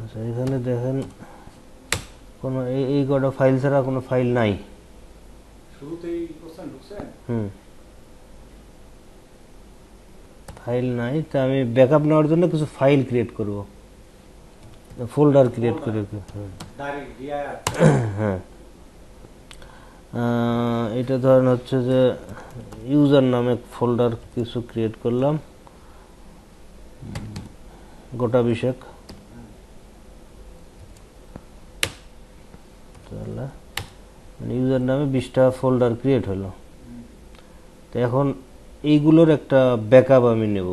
আচ্ছা এখানে দেখেন কোনো এই কটা ফাইল ছাড়া কোনো ফাইল নাই শুরুতেই কোশ্চেন ঢুকছে ফাইল নাই তা আমি ব্যাকআপ নেওয়ার জন্য কিছু ফাইল ক্রিয়েট করব ফোল্ডার ক্রিয়েট করে ডাইরেক্ট ডিআইআর হ্যাঁ এটা ধরেন হচ্ছে যে ইউজার নামে ফোল্ডার কিছু ক্রিয়েট করলাম গোটা বিশেক তাহলে ইউজার নামে 20টা ফোল্ডার ক্রিয়েট হলো তো এখন এইগুলোর একটা ব্যাকআপ আমি নেব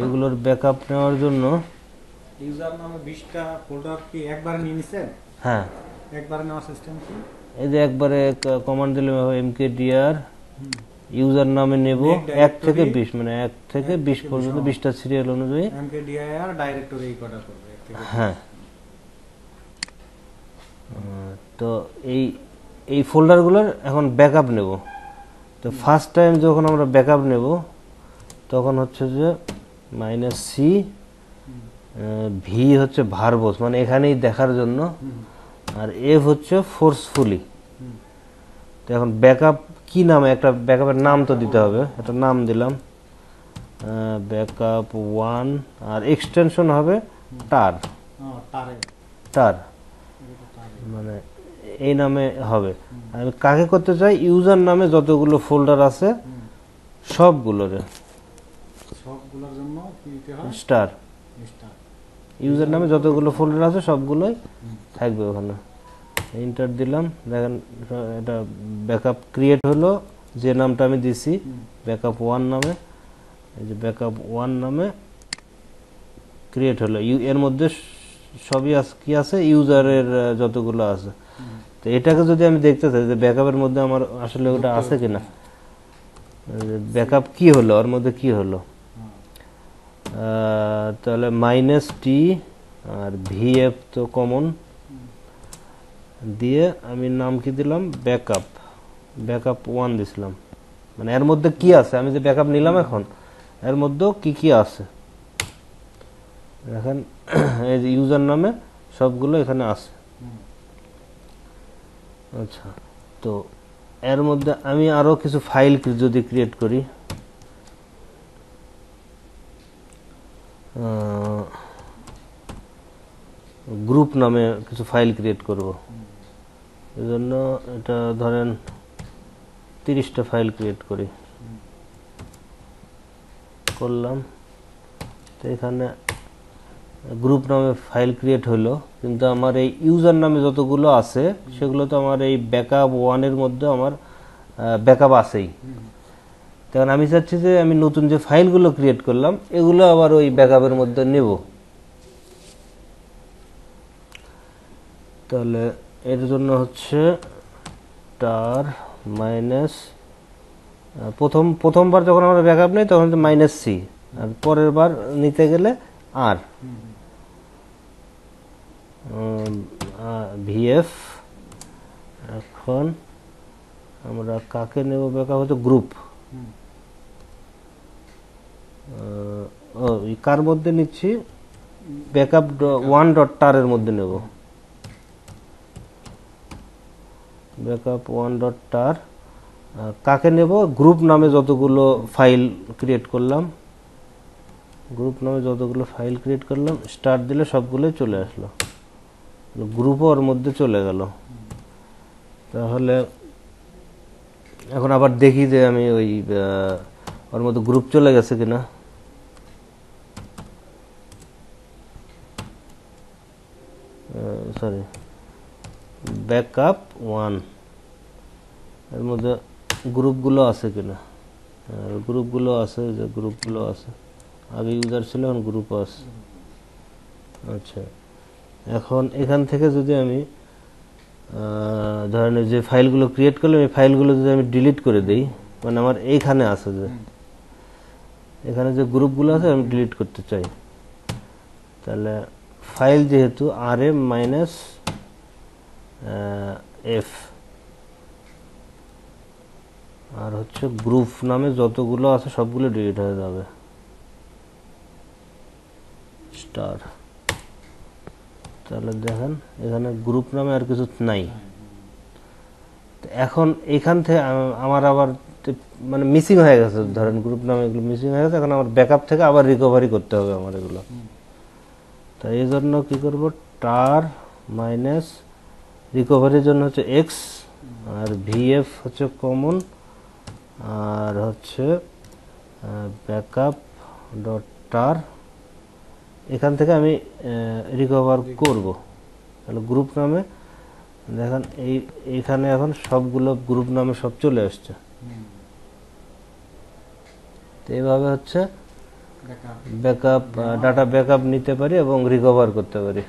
এগুলোর ব্যাকআপ নেওয়ার জন্য ইউজার নামে 20টা ফোল্ডার কি একবারে নিয়ে নিছেন হ্যাঁ একবারে নেওয়ার সিস্টেম কি এই যে একবারে কমান্ড দিলে mkdir ইউজার নামে নেব 1 থেকে 20 মানে 1 থেকে 20 পর্যন্ত 20টা সিরিয়াল অনুযায়ী mkdir ডাইরেক্টরি এই কটা করবে হ্যাঁ তো এই ফোল্ডারগুলোর এখন ব্যাকআপ নেব তো ফার্স্ট টাইম যখন আমরা ব্যাকআপ নেব তখন হচ্ছে যে -c ভি হচ্ছে ভার্বস মানে এখানেই দেখার জন্য আর এফ হচ্ছে ফোর্সফুলি তো এখন ব্যাকআপ কি নামে একটা ব্যাকআপের নাম তো দিতে হবে একটা নাম দিলাম ব্যাকআপ 1 আর এক্সটেনশন হবে টার টার মানে এই নামে হবে আমি কাকে করতে চাই ইউজার নামে যতগুলো ফোল্ডার আছে সবগুলোর জন্য কি দিতে হয় স্টার ইউজার নামে যতগুলো ফোল্ডার আছে সবগুলোই থাকবে ওখানে এন্টার দিলাম দেখেন এটা ব্যাকআপ ক্রিয়েট হলো যে নামটা আমি দিছি ব্যাকআপ 1 নামে এই যে ব্যাকআপ 1 নামে ক্রিয়েট হলো এর মধ্যে সবই কি আছে ইউজারের যতগুলো আছে তো এটাকে যদি আমি দেখতে চাই যে ব্যাকআপের মধ্যে আমার আসলে ওটা আছে কিনা ব্যাকআপ কি হলো ওর মধ্যে কি হলো তাহলে -t আর vf তো কমন দিয়ে আমি নাম কি দিলাম ব্যাকআপ 1 দিছিলাম মানে এর মধ্যে কি আছে আমি যে ব্যাকআপ নিলাম এখন এর মধ্যে কি আছে দেখেন এই যে ইউজার নামে সবগুলো এখানে আছে আচ্ছা তো এর মধ্যে আমি আরো কিছু ফাইল যদি ক্রিয়েট করি গ্রুপ নামে কিছু ফাইল ক্রিয়েট করব এজন্য এটা ধরেন 30টা ফাইল ক্রিয়েট করি করলাম তো এখানে গ্রুপ নামে ফাইল ক্রিয়েট হলো কিন্তু আমার এই ইউজার নামে যতগুলো আছে সেগুলো তো আমার এই ব্যাকআপ 1 এর মধ্যে আমার ব্যাকআপ আছেই তখন আমি চাচ্ছি যে আমি নতুন যে ফাইলগুলো ক্রিয়েট করলাম এগুলো আবার ওই ব্যাকআপের মধ্যে নেব তাহলে এর জন্য হচ্ছে টার মাইনাস প্রথমবার যখন আমরা ব্যাকআপ নেই তখন -c আর পরের বার নিতে গেলে আর vf এখন আমরা কাকে নেব ব্যাকআপ হচ্ছে গ্রুপ কার মধ্যে নিচ্ছি ব্যাকআপ 1.tar এর মধ্যে নেব ব্যাকআপ 1.tar কাকে নেব গ্রুপ নামে যতগুলো ফাইল ক্রিয়েট করলাম স্টার্ট দিলে সবগুলোই চলে আসলো গ্রুপও ওর মধ্যে চলে গেল তাহলে এখন আবার দেখি যে আমি ওই ওর মধ্যে গ্রুপ চলে গেছে কিনা সরি ব্যাকআপ 1 এর মধ্যে গ্রুপগুলো আছে কিনা গ্রুপগুলো আছে যে গ্রুপগুলো আছে আগে ইউজার ছিল এখন গ্রুপ আছে আচ্ছা এখন এখান থেকে যদি আমি ধরেন যে ফাইলগুলো ক্রিয়েট করলাম এই ফাইলগুলো যদি আমি ডিলিট করে দেই মানে আমার এইখানে আছে যে এখানে যে গ্রুপগুলো আছে আমি ডিলিট করতে চাই তাহলে ফাইল যেহেতু rm-f আর হচ্ছে গ্রুপ নামে যতগুলো আছে সবগুলো ডিলিট হয়ে যাবে স্টার। তাহলে দেখেন এখানে গ্রুপ নামে আর কিছু নাই। তো এখন এখান থেকে আমার আবার মানে মিসিং হয়ে গেছে, ধরেন গ্রুপ নামে এগুলো মিসিং হয়ে গেছে, এখন আমার ব্যাকআপ থেকে আবার রিকভারি করতে হবে আমার এগুলো। তো এই জন্য কি করব, টার মাইনাস রিকভারির জন্য হচ্ছে এক্স, আর ভিএফ হচ্ছে কমন, আর হচ্ছে ব্যাকআপ ডট টার, এখান থেকে আমি রিকভার করব। তাহলে গ্রুপ নামে দেখেন এইখানে এখন সবগুলো গ্রুপ নামে সব চলে আসছে। তো এইভাবে হচ্ছে ব্যাকআপ ডাটা ব্যাকআপ নিতে পারি এবং রিকভার করতে পারি।